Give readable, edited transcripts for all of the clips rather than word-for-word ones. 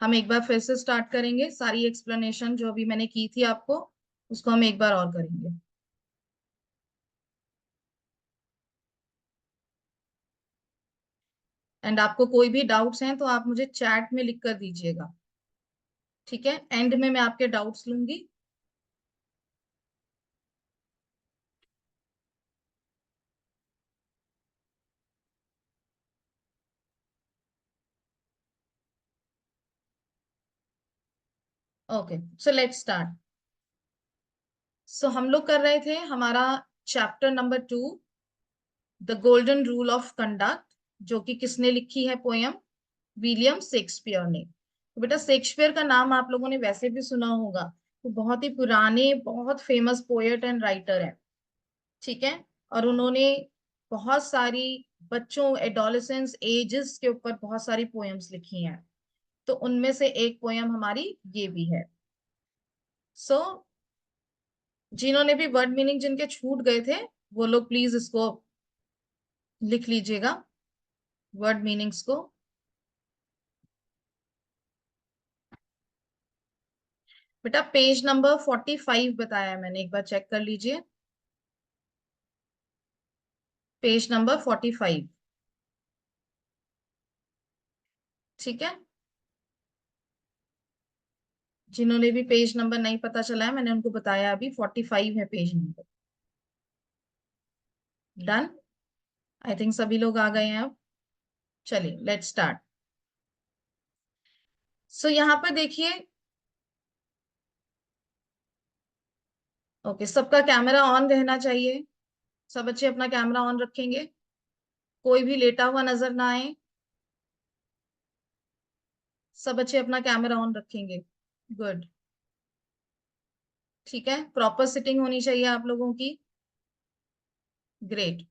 हम एक बार फिर से स्टार्ट करेंगे, सारी एक्सप्लेनेशन जो अभी मैंने की थी आपको उसको हम एक बार और करेंगे। एंड आपको कोई भी डाउट्स हैं तो आप मुझे चैट में लिख कर दीजिएगा। ठीक है, एंड में मैं आपके डाउट्स लूंगी। Okay, so let's start. So हम लोग कर रहे थे हमारा chapter number 2, the golden rule of conduct, जो कि किसने लिखी है पोयम? विलियम शेक्सपियर ने। तो बेटा शेक्सपियर का नाम आप लोगों ने वैसे भी सुना होगा, तो बहुत ही पुराने बहुत फेमस पोएट एंड राइटर है। ठीक है, और उन्होंने बहुत सारी बच्चों एडोलेसेंस एजेस के ऊपर बहुत सारी पोएम्स लिखी हैं। तो उनमें से एक पोयम हमारी ये भी है। सो जिन्होंने भी वर्ड मीनिंग जिनके छूट गए थे वो लोग प्लीज इसको लिख लीजिएगा, वर्ड मीनिंग्स को। बेटा पेज नंबर 45 बताया है मैंने, एक बार चेक कर लीजिए। Page number 45। ठीक है, जिन्होंने भी पेज नंबर नहीं पता चला है मैंने उनको बताया अभी 45 है page number. Done, I think सभी लोग आ गए हैं अब। चलिए लेट्स स्टार्ट। सो यहाँ पर देखिए। ओके, सबका कैमरा ऑन रहना चाहिए। सब बच्चे अपना कैमरा ऑन रखेंगे, कोई भी लेटा हुआ नजर ना आए। सब बच्चे अपना कैमरा ऑन रखेंगे। गुड। ठीक है, प्रॉपर सिटिंग होनी चाहिए आप लोगों की। ग्रेट।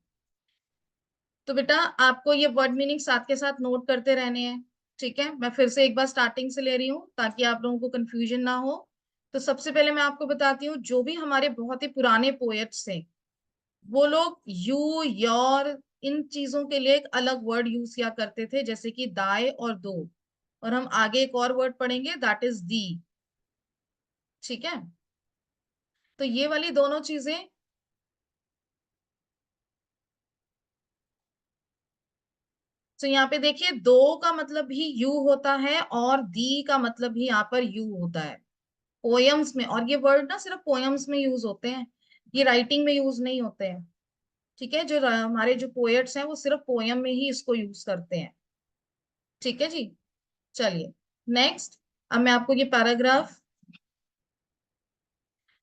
तो बेटा आपको ये वर्ड मीनिंग साथ के साथ नोट करते रहने हैं। ठीक है, मैं फिर से एक बार स्टार्टिंग से ले रही हूँ ताकि आप लोगों को कंफ्यूजन ना हो। तो सबसे पहले मैं आपको बताती हूँ, जो भी हमारे बहुत ही पुराने पोएट्स हैं वो लोग यू योर इन चीजों के लिए एक अलग वर्ड यूज किया करते थे, जैसे कि दाए और दो। और हम आगे एक और वर्ड पढ़ेंगे दैट इज दी। ठीक है, तो ये वाली दोनों चीजें। तो यहाँ पे देखिए, दो का मतलब भी यू होता है और दी का मतलब भी यहाँ पर यू होता है पोयम्स में। और ये वर्ड ना सिर्फ पोयम्स में यूज होते हैं, ये राइटिंग में यूज नहीं होते हैं। ठीक है, जो हमारे जो पोएट्स हैं वो सिर्फ पोयम में ही इसको यूज करते हैं। ठीक है जी, चलिए नेक्स्ट। अब मैं आपको ये पैराग्राफ,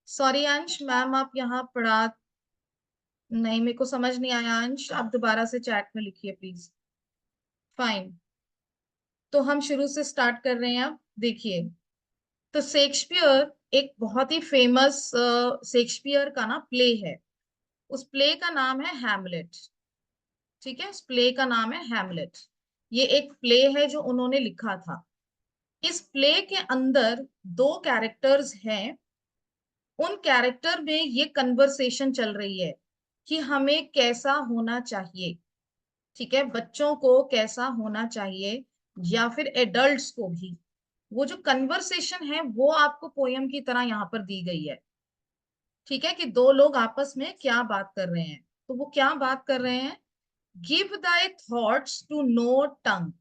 सॉरी अंश मैम आप यहाँ पढ़ा नहीं, मेरे को समझ नहीं आया अंश, आप दोबारा से चैट में लिखिए प्लीज। फाइन, तो हम शुरू से स्टार्ट कर रहे हैं अब। देखिए, तो शेक्सपियर एक बहुत ही फेमस शेक्सपियर का ना प्ले है। उस प्ले का नाम है हैमलेट। ठीक है, उस प्ले का नाम है हैमलेट। ये एक प्ले है जो उन्होंने लिखा था। इस प्ले के अंदर दो कैरेक्टर्स हैं। उन कैरेक्टर में ये कन्वर्सेशन चल रही है कि हमें कैसा होना चाहिए। ठीक है, बच्चों को कैसा होना चाहिए या फिर एडल्ट्स को भी। वो जो कन्वर्सेशन है वो आपको पोयम की तरह यहाँ पर दी गई है। ठीक है, कि दो लोग आपस में क्या बात कर रहे हैं। तो वो क्या बात कर रहे हैं? Give thy thoughts to no tongue.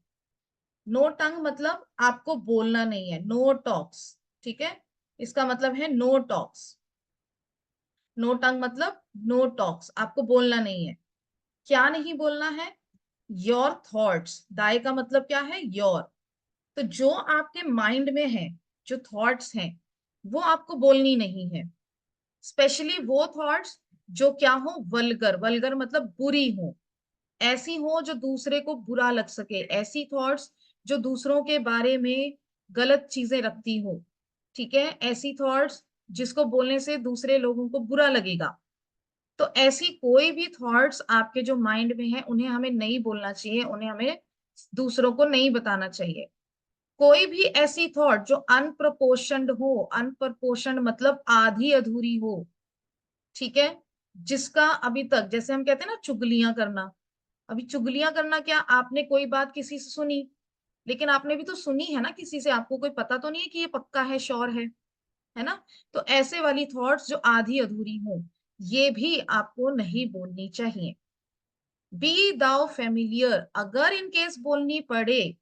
No tongue मतलब आपको बोलना नहीं है, नो टॉक्स। ठीक है, इसका मतलब है नो टॉक्स। नो टंग मतलब नो टॉक्स, आपको बोलना नहीं है। क्या नहीं बोलना है? Your thoughts. दाई का मतलब क्या है? योर। तो जो आपके माइंड में है, जो थॉट्स हैं, वो आपको बोलनी नहीं है। स्पेशली वो थॉट्स जो क्या हो, वल्गर। वल्गर मतलब बुरी हो, ऐसी हो जो दूसरे को बुरा लग सके। ऐसी थॉट्स जो दूसरों के बारे में गलत चीजें रखती हो। ठीक है, ऐसी थॉट्स जिसको बोलने से दूसरे लोगों को बुरा लगेगा। तो ऐसी कोई भी थॉट्स आपके जो माइंड में है उन्हें हमें नहीं बोलना चाहिए, उन्हें हमें दूसरों को नहीं बताना चाहिए। कोई भी ऐसी थॉट जो अनप्रपोर्शनड हो, अनप्रपोर्शनड मतलब आधी अधूरी हो। ठीक है, जिसका अभी तक, जैसे हम कहते हैं ना चुगलियां करना। अभी चुगलियां करना क्या, आपने कोई बात किसी से सुनी, लेकिन आपने भी तो सुनी है ना किसी से, आपको कोई पता तो नहीं है कि ये पक्का है, श्योर है ना। तो ऐसे वाली थॉट्स जो आधी अधूरी हो, ये भी आपको नहीं बोलनी चाहिए। बी दाउ फेमिलियर, अगर इन केस बोलनी पड़े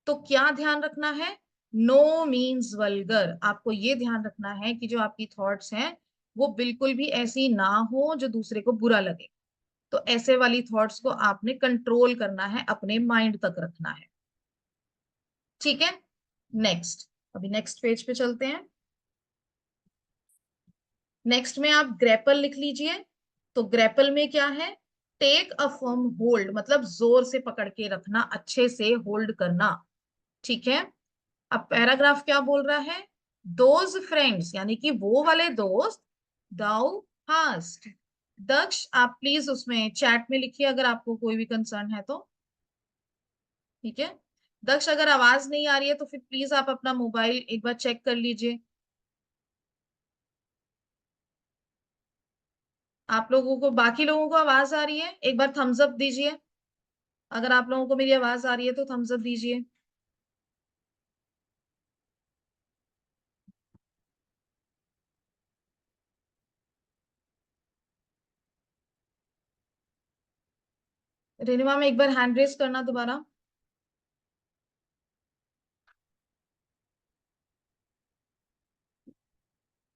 तो क्या ध्यान रखना है, नो मीन्स वल्गर। आपको ये ध्यान रखना है कि जो आपकी थॉट्स हैं वो बिल्कुल भी ऐसी ना हो जो दूसरे को बुरा लगे। तो ऐसे वाली थॉट्स को आपने कंट्रोल करना है, अपने माइंड तक रखना है। ठीक है, नेक्स्ट, अभी नेक्स्ट पेज पे चलते हैं। नेक्स्ट में आप ग्रेपल लिख लीजिए। तो ग्रेपल में क्या है, टेक अ फर्म होल्ड, मतलब जोर से पकड़ के रखना, अच्छे से होल्ड करना। ठीक है। अब पैराग्राफ क्या बोल रहा है, दोज फ्रेंड्स यानी कि वो वाले दोस्त, दाउ हास्ट। दक्ष, आप प्लीज उसमें चैट में लिखिए अगर आपको कोई भी कंसर्न है तो। ठीक है। दक्ष, अगर आवाज नहीं आ रही है तो फिर प्लीज आप अपना मोबाइल एक बार चेक कर लीजिए। आप लोगों को, बाकी लोगों को आवाज आ रही है, एक बार थम्स अप दीजिए। अगर आप लोगों को मेरी आवाज आ रही है तो थम्स अप दीजिए। रेनिमा में एक बार हैंड रेस करना दोबारा।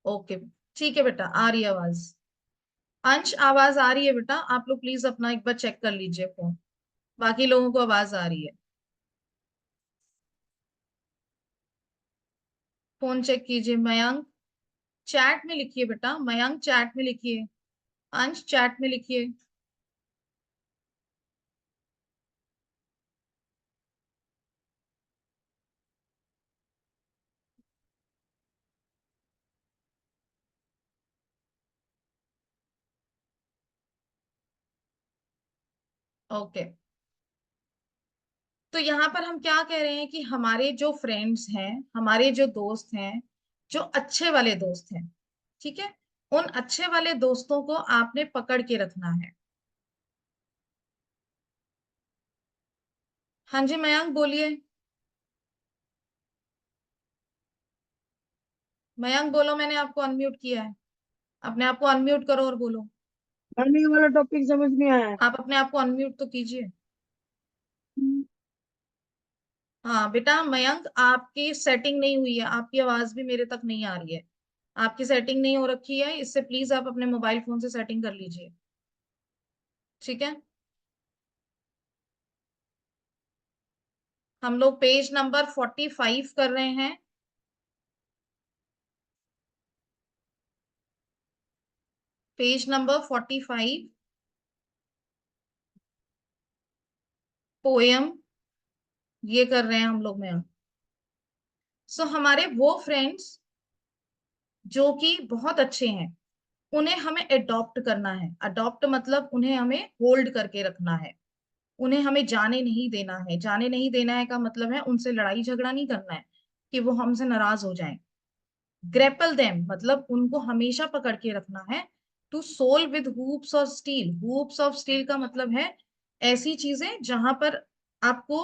ओके, ठीक है बेटा, आ रही है आवाज। अंश, आवाज आ रही है बेटा, आप लोग प्लीज अपना एक बार चेक कर लीजिए फोन। बाकी लोगों को आवाज आ रही है, फोन चेक कीजिए। मयंक, चैट में लिखिए बेटा, मयंक चैट में लिखिए। अंश चैट में लिखिए। ओके, तो यहाँ पर हम क्या कह रहे हैं कि हमारे जो फ्रेंड्स हैं, हमारे जो दोस्त हैं, जो अच्छे वाले दोस्त हैं, ठीक है, उन अच्छे वाले दोस्तों को आपने पकड़ के रखना है। हाँ जी मयंक बोलिए। मयंक बोलो, मैंने आपको अनम्यूट किया है, अपने आप को अनम्यूट करो और बोलो। मैंने ये वाला टॉपिक समझ नहीं आया। आप अपने आप को अनम्यूट तो कीजिए। हाँ बेटा मयंक, आपकी सेटिंग नहीं हुई है, आपकी आवाज भी मेरे तक नहीं आ रही है। आपकी सेटिंग नहीं हो रखी है, इससे प्लीज आप अपने मोबाइल फोन से सेटिंग कर लीजिए। ठीक है। हम लोग पेज नंबर 45 कर रहे हैं। पेज नंबर 45, पोयम, ये कर रहे हैं हम लोग में। सो हमारे वो फ्रेंड्स जो कि बहुत अच्छे हैं, उन्हें हमें अडॉप्ट करना है। अडॉप्ट मतलब उन्हें हमें होल्ड करके रखना है, उन्हें हमें जाने नहीं देना है। जाने नहीं देना है का मतलब है उनसे लड़ाई झगड़ा नहीं करना है कि वो हमसे नाराज हो जाएं। ग्रेपल देम मतलब उनको हमेशा पकड़ के रखना है। To soul with hoops of steel, hoops of steel का मतलब है ऐसी चीजें जहां पर आपको,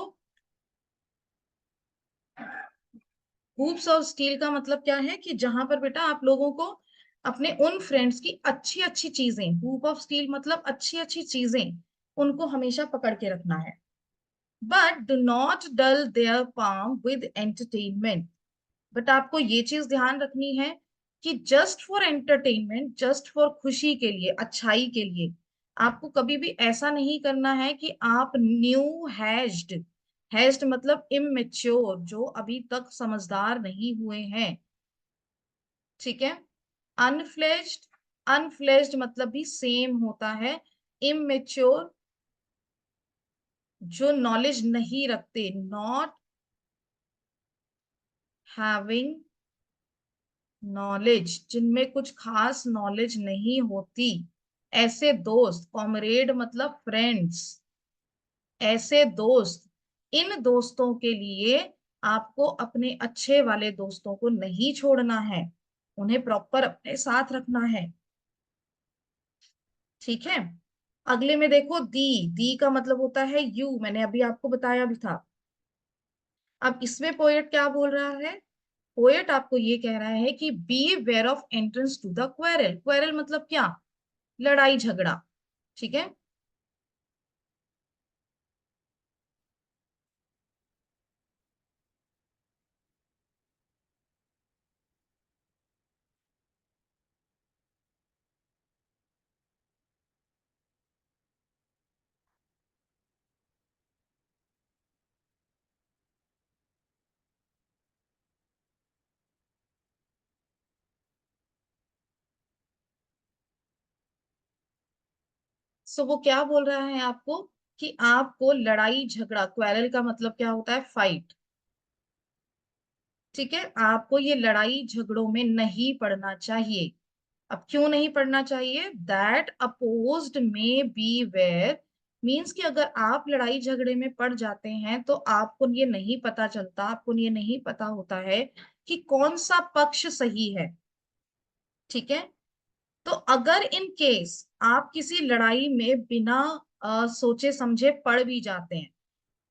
हुप्स ऑफ स्टील का मतलब क्या है कि जहां पर बेटा आप लोगों को अपने उन फ्रेंड्स की अच्छी अच्छी चीजें, हुप ऑफ स्टील मतलब अच्छी अच्छी चीजें, उनको हमेशा पकड़ के रखना है। But do not dull their palm with entertainment. But आपको ये चीज ध्यान रखनी है कि just for entertainment, just for खुशी के लिए, अच्छाई के लिए, आपको कभी भी ऐसा नहीं करना है कि आप न्यू हैज्ड, हैज्ड मतलब इमेच्योर, जो अभी तक समझदार नहीं हुए हैं। ठीक है। अनफ्लेज्ड, अनफ्लेज्ड मतलब भी सेम होता है। इमेच्योर, जो नॉलेज नहीं रखते, नॉट हैविंग नॉलेज, जिनमें कुछ खास नॉलेज नहीं होती, ऐसे दोस्त, कॉमरेड मतलब फ्रेंड्स, ऐसे दोस्त, इन दोस्तों के लिए आपको अपने अच्छे वाले दोस्तों को नहीं छोड़ना है, उन्हें प्रॉपर अपने साथ रखना है। ठीक है। अगले में देखो, दी, दी का मतलब होता है यू, मैंने अभी आपको बताया भी था। अब इसमें पोएट क्या बोल रहा है? पोएट आपको ये कह रहा है कि beware of entrance to the quarrel. Quarrel मतलब क्या? लड़ाई झगड़ा। ठीक है। सो वो क्या बोल रहा है आपको? कि आपको लड़ाई झगड़ा, क्वेरल का मतलब क्या होता है? फाइट। ठीक है, आपको ये लड़ाई झगड़ों में नहीं पड़ना चाहिए। अब क्यों नहीं पढ़ना चाहिए? दैट अपोज्ड में बी वेयर, मीन्स कि अगर आप लड़ाई झगड़े में पड़ जाते हैं तो आपको ये नहीं पता चलता, आपको ये नहीं पता होता है कि कौन सा पक्ष सही है। ठीक है। तो अगर इन केस आप किसी लड़ाई में बिना सोचे समझे पड़ भी जाते हैं,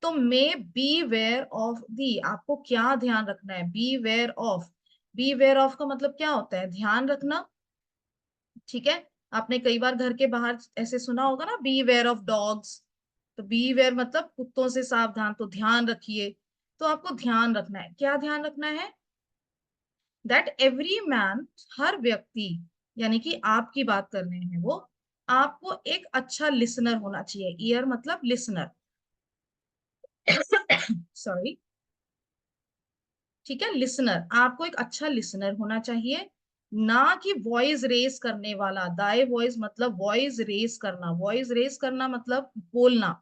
तो may beware of thee, आपको क्या ध्यान रखना है? Beware of. Beware of का मतलब क्या होता है? ध्यान रखना। ठीक है। आपने कई बार घर के बाहर ऐसे सुना होगा ना, बी वेयर ऑफ डॉग्स। तो बी वेयर मतलब कुत्तों से सावधान, तो ध्यान रखिए। तो आपको ध्यान रखना है, क्या ध्यान रखना है? दैट एवरी मैन, हर व्यक्ति, यानी कि आपकी बात कर रहे हैं वो, आपको एक अच्छा लिसनर होना चाहिए। ईयर मतलब लिसनर। सॉरी। ठीक है, लिसनर, आपको एक अच्छा लिसनर होना चाहिए। ना कि वॉइस रेस करने वाला। दाई वॉइस मतलब वॉइस रेस करना। वॉइस रेस करना मतलब बोलना।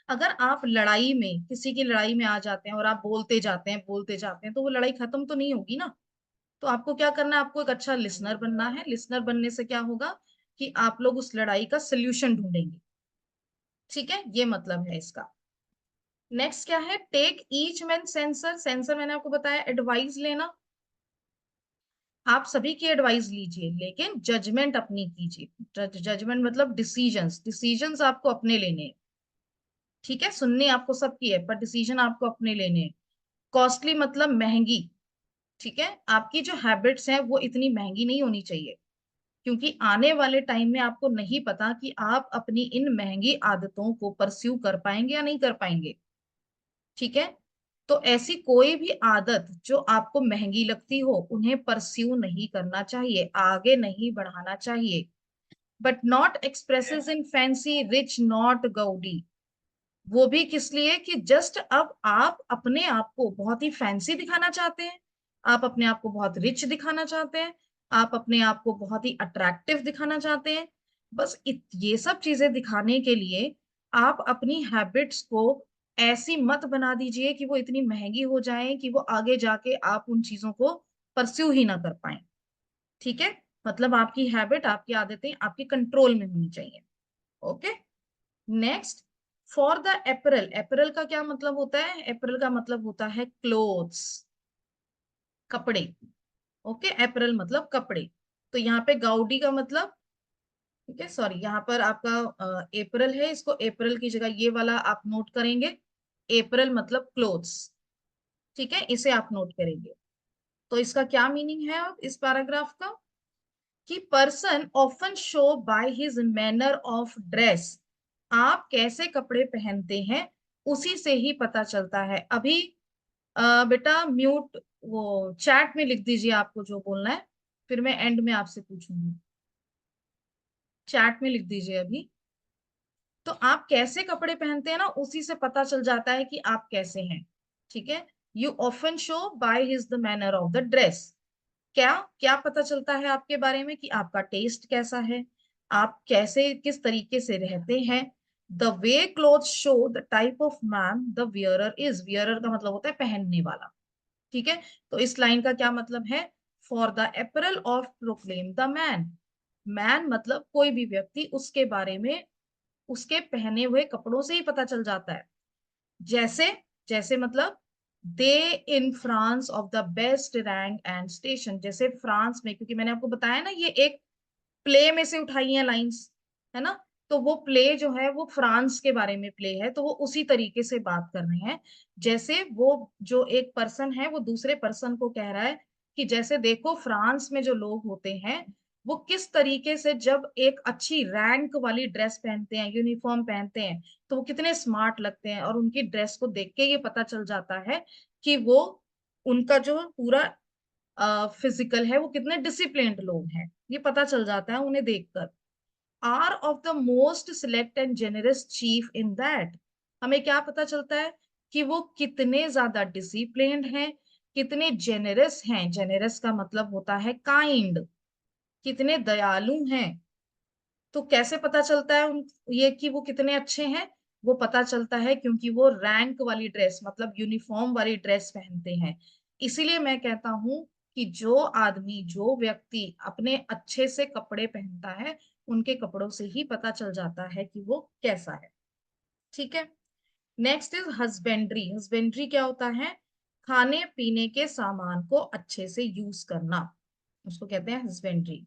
अगर आप लड़ाई में, किसी की लड़ाई में आ जाते हैं और आप बोलते जाते हैं तो वो लड़ाई खत्म तो नहीं होगी ना। तो आपको क्या करना है? आपको एक अच्छा लिसनर बनना है। लिसनर बनने से क्या होगा? कि आप लोग उस लड़ाई का सोल्यूशन ढूंढेंगे। ठीक है, ये मतलब है इसका। नेक्स्ट क्या है? Take each man censure. Censure मैंने आपको बताया एडवाइस लेना। आप सभी की एडवाइस लीजिए, लेकिन जजमेंट अपनी कीजिए। जजमेंट मतलब डिसीजंस। डिसीजंस आपको अपने लेने हैं। ठीक है, सुननी आपको सबकी है, पर डिसीजन आपको अपने लेने हैं। कॉस्टली मतलब महंगी। ठीक है, आपकी जो हैबिट्स हैं वो इतनी महंगी नहीं होनी चाहिए, क्योंकि आने वाले टाइम में आपको नहीं पता कि आप अपनी इन महंगी आदतों को परस्यू कर पाएंगे या नहीं कर पाएंगे। ठीक है। तो ऐसी कोई भी आदत जो आपको महंगी लगती हो, उन्हें परस्यू नहीं करना चाहिए, आगे नहीं बढ़ाना चाहिए। But not expresses in fancy rich not Gaudi. वो भी किस लिए? कि जस्ट अब आप अपने आप को बहुत ही फैंसी दिखाना चाहते हैं, आप अपने आप को बहुत रिच दिखाना चाहते हैं, आप अपने आप को बहुत ही अट्रैक्टिव दिखाना चाहते हैं। बस ये सब चीजें दिखाने के लिए आप अपनी हैबिट्स को ऐसी मत बना दीजिए कि वो इतनी महंगी हो जाए कि वो आगे जाके आप उन चीजों को परस्यू ही ना कर पाए। ठीक है। मतलब आपकी हैबिट, आपकी आदतें आपके कंट्रोल में होनी चाहिए। Okay. Next, for the April. April का क्या मतलब होता है? अप्रैल का मतलब होता है क्लोथ्स, कपड़े। ओके, अप्रैल मतलब कपड़े। तो यहाँ पे गाउडी का मतलब, ठीक है, सॉरी, यहाँ पर आपका अप्रैल है, इसको अप्रैल की जगह ये वाला आप नोट करेंगे। अप्रैल मतलब क्लोथ्स। ठीक है, इसे आप नोट करेंगे। तो इसका क्या मीनिंग है अब इस पैराग्राफ का? कि person often show by his manner of dress. आप कैसे कपड़े पहनते हैं उसी से ही पता चलता है। अभी बेटा म्यूट, वो चैट में लिख दीजिए आपको जो बोलना है, फिर मैं एंड में आपसे पूछूंगी। चैट में लिख दीजिए अभी। तो आप कैसे कपड़े पहनते हैं ना, उसी से पता चल जाता है कि आप कैसे हैं। ठीक है। You often show by his the manner of the dress. क्या क्या पता चलता है आपके बारे में? कि आपका टेस्ट कैसा है, आप कैसे, किस तरीके से रहते हैं। The way cloth show the type of man the wearer is. Wearer का मतलब होता है पहनने वाला। ठीक है। तो इस लाइन का क्या मतलब है? For the apparel of proclaim the man. Man मतलब कोई भी व्यक्ति, उसके बारे में उसके पहने हुए कपड़ों से ही पता चल जाता है। जैसे, जैसे मतलब they in France of the best rank and station. जैसे फ्रांस में, क्योंकि मैंने आपको बताया ना ये एक प्ले में से उठाई है लाइंस, है ना। तो वो प्ले जो है वो फ्रांस के बारे में प्ले है, तो वो उसी तरीके से बात कर रहे हैं जैसे वो जो एक पर्सन है वो दूसरे पर्सन को कह रहा है कि जैसे देखो फ्रांस में जो लोग होते हैं वो किस तरीके से जब एक अच्छी रैंक वाली ड्रेस पहनते हैं, यूनिफॉर्म पहनते हैं, तो वो कितने स्मार्ट लगते हैं, और उनकी ड्रेस को देख के ये पता चल जाता है कि वो उनका जो पूरा फिजिकल है वो कितने डिसिप्लिन्ड लोग हैं, ये पता चल जाता है उन्हें देखकर। Are of the most select and generous chief in that, हमें क्या पता चलता है कि वो कितने ज्यादा डिसिप्लिन्ड हैं, कितने जेनरस हैं, जेनरस का मतलब होता है काइंड, कितने दयालु हैं। तो कैसे पता चलता है ये कि वो कितने अच्छे हैं? वो पता चलता है क्योंकि वो रैंक वाली ड्रेस मतलब यूनिफॉर्म वाली ड्रेस पहनते हैं। इसीलिए मैं कहता हूं कि जो आदमी, जो व्यक्ति अपने अच्छे से कपड़े पहनता है, उनके कपड़ों से ही पता चल जाता है कि वो कैसा है। ठीक है। Next is husbandry. हस्बेंड्री क्या होता है? खाने पीने के सामान को अच्छे से यूज करना, उसको कहते हैं हस्बेंड्री।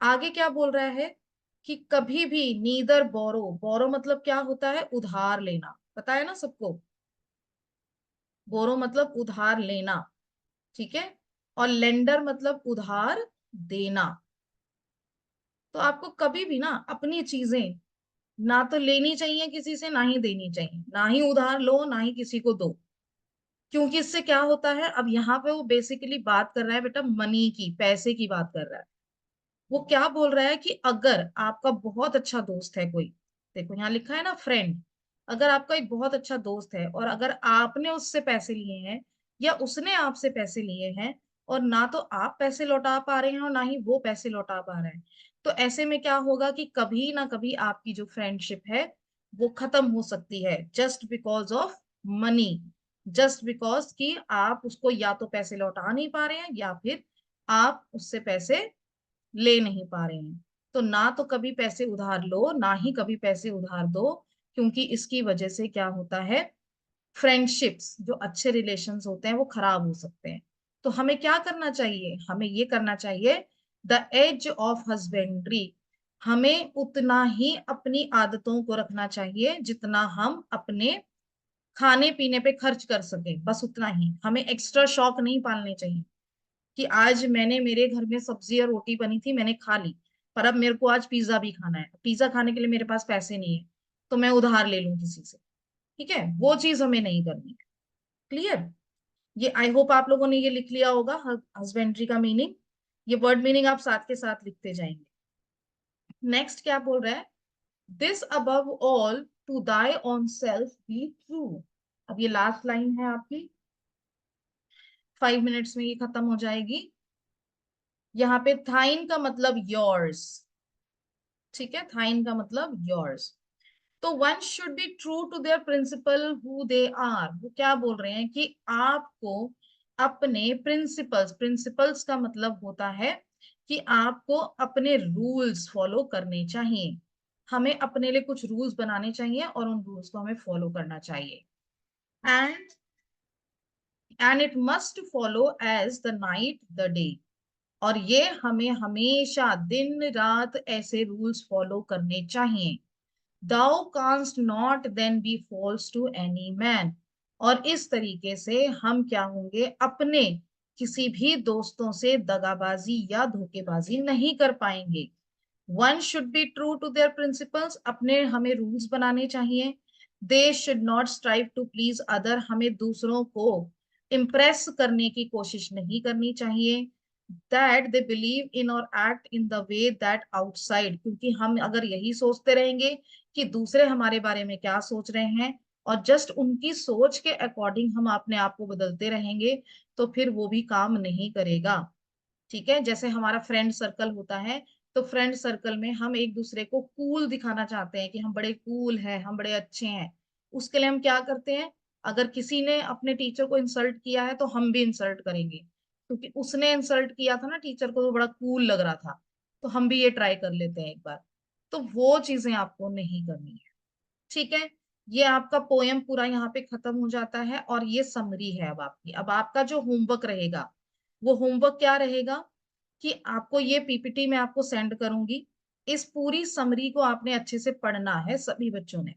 आगे क्या बोल रहा है कि कभी भी नीदर बोरो, बोरो मतलब क्या होता है? उधार लेना, पता है ना सबको, बोरो मतलब उधार लेना। ठीक है। और लेंडर मतलब उधार देना। तो आपको कभी भी ना अपनी चीजें ना तो लेनी चाहिए किसी से, ना ही देनी चाहिए, ना ही उधार लो ना ही किसी को दो। क्योंकि इससे क्या होता है, अब यहाँ पे वो बेसिकली बात कर रहा है बेटा मनी की, पैसे की बात कर रहा है। वो क्या बोल रहा है कि अगर आपका बहुत अच्छा दोस्त है कोई, देखो यहाँ लिखा है ना फ्रेंड, अगर आपका एक बहुत अच्छा दोस्त है और अगर आपने उससे पैसे लिए हैं या उसने आपसे पैसे लिए हैं, और ना तो आप पैसे लौटा पा रहे हैं और ना ही वो पैसे लौटा पा रहे हैं, तो ऐसे में क्या होगा कि कभी ना कभी आपकी जो फ्रेंडशिप है वो खत्म हो सकती है, just because of money. Just because कि आप उसको या तो पैसे लौटा नहीं पा रहे हैं या फिर आप उससे पैसे ले नहीं पा रहे हैं। तो ना तो कभी पैसे उधार लो ना ही कभी पैसे उधार दो, क्योंकि इसकी वजह से क्या होता है, फ्रेंडशिप्स, जो अच्छे रिलेशंस होते हैं वो खराब हो सकते हैं। तो हमें क्या करना चाहिए? हमें ये करना चाहिए, द एज ऑफ हस्बेंड्री, हमें उतना ही अपनी आदतों को रखना चाहिए जितना हम अपने खाने पीने पे खर्च कर सके, बस उतना ही। हमें एक्स्ट्रा शौक नहीं पालने चाहिए कि आज मैंने, मेरे घर में सब्जी और रोटी बनी थी मैंने खा ली, पर अब मेरे को आज पिज्जा भी खाना है, पिज्जा खाने के लिए मेरे पास पैसे नहीं है, तो मैं उधार ले लूं किसी से। ठीक है, वो चीज हमें नहीं करनी है। क्लियर? ये आई होप आप लोगों ने ये लिख लिया होगा हस्बेंड्री का मीनिंग। ये वर्ड मीनिंग आप साथ के साथ लिखते जाएंगे। नेक्स्ट क्या बोल रहा है? This above all to thy own self be true. अब ये लास्ट लाइन है आपकी, 5 मिनट्स में ये खत्म हो जाएगी। यहाँ पे थाइन का मतलब योर्स। ठीक है, थाइन का मतलब योर्स। तो one should be true to their principle who they are. वो क्या बोल रहे हैं कि आपको अपने प्रिंसिपल्स, प्रिंसिपल्स का मतलब होता है कि आपको अपने रूल्स फॉलो करने चाहिए। हमें अपने लिए कुछ रूल्स बनाने चाहिए और उन रूल्स को हमें फॉलो करना चाहिए। And and it must follow as the night the day. और ये हमें हमेशा दिन रात ऐसे रूल्स फॉलो करने चाहिए। Thou canst not then be false to any man। और इस तरीके से हम क्या होंगे, अपने किसी भी दोस्तों से दगाबाजी या धोखेबाजी नहीं कर पाएंगे। One should be true to their principles, अपने हमें रूल्स बनाने चाहिए। They should not strive to please other, हमें दूसरों को इम्प्रेस करने की कोशिश नहीं करनी चाहिए। दैट दे बिलीव इन और act in the way that outside, क्योंकि हम अगर यही सोचते रहेंगे कि दूसरे हमारे बारे में क्या सोच रहे हैं और जस्ट उनकी सोच के अकॉर्डिंग हम अपने आप को बदलते रहेंगे, तो फिर वो भी काम नहीं करेगा। ठीक है, जैसे हमारा फ्रेंड सर्कल होता है, तो फ्रेंड सर्कल में हम एक दूसरे को कूल दिखाना चाहते हैं कि हम बड़े कूल हैं, हम बड़े अच्छे हैं। उसके लिए हम क्या करते हैं, अगर किसी ने अपने टीचर को इंसल्ट किया है तो हम भी इंसल्ट करेंगे, क्योंकि उसने इंसल्ट किया था ना टीचर को, तो बड़ा कूल लग रहा था, तो हम भी ये ट्राई कर लेते हैं एक बार। तो वो चीजें आपको नहीं करनी है। ठीक है। ये आपका पोयम पूरा यहाँ पे खत्म हो जाता है और ये समरी है अब आपकी। अब आपका जो होमवर्क रहेगा, वो होमवर्क क्या रहेगा कि आपको ये पीपीटी मैं आपको सेंड करूंगी, इस पूरी समरी को आपने अच्छे से पढ़ना है सभी बच्चों ने।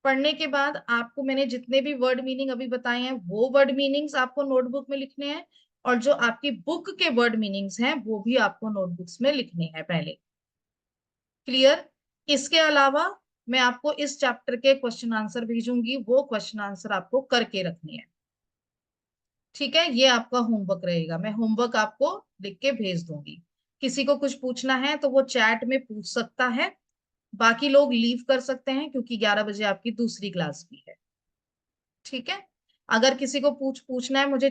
पढ़ने के बाद आपको मैंने जितने भी वर्ड मीनिंग अभी बताए हैं वो वर्ड मीनिंग्स आपको नोटबुक में लिखने हैं, और जो आपकी बुक के वर्ड मीनिंग्स हैं वो भी आपको नोटबुक्स में लिखने हैं पहले। क्लियर? इसके अलावा मैं आपको इस चैप्टर के क्वेश्चन आंसर भेजूंगी, वो क्वेश्चन आंसर आपको करके रखनी है। ठीक है, ये आपका होमवर्क रहेगा, मैं होमवर्क आपको लिख के भेज दूंगी। किसी को कुछ पूछना है तो वो चैट में पूछ सकता है, बाकी लोग लीव कर सकते हैं क्योंकि 11 बजे आपकी दूसरी क्लास भी है। ठीक है, अगर किसी को पूछना है मुझे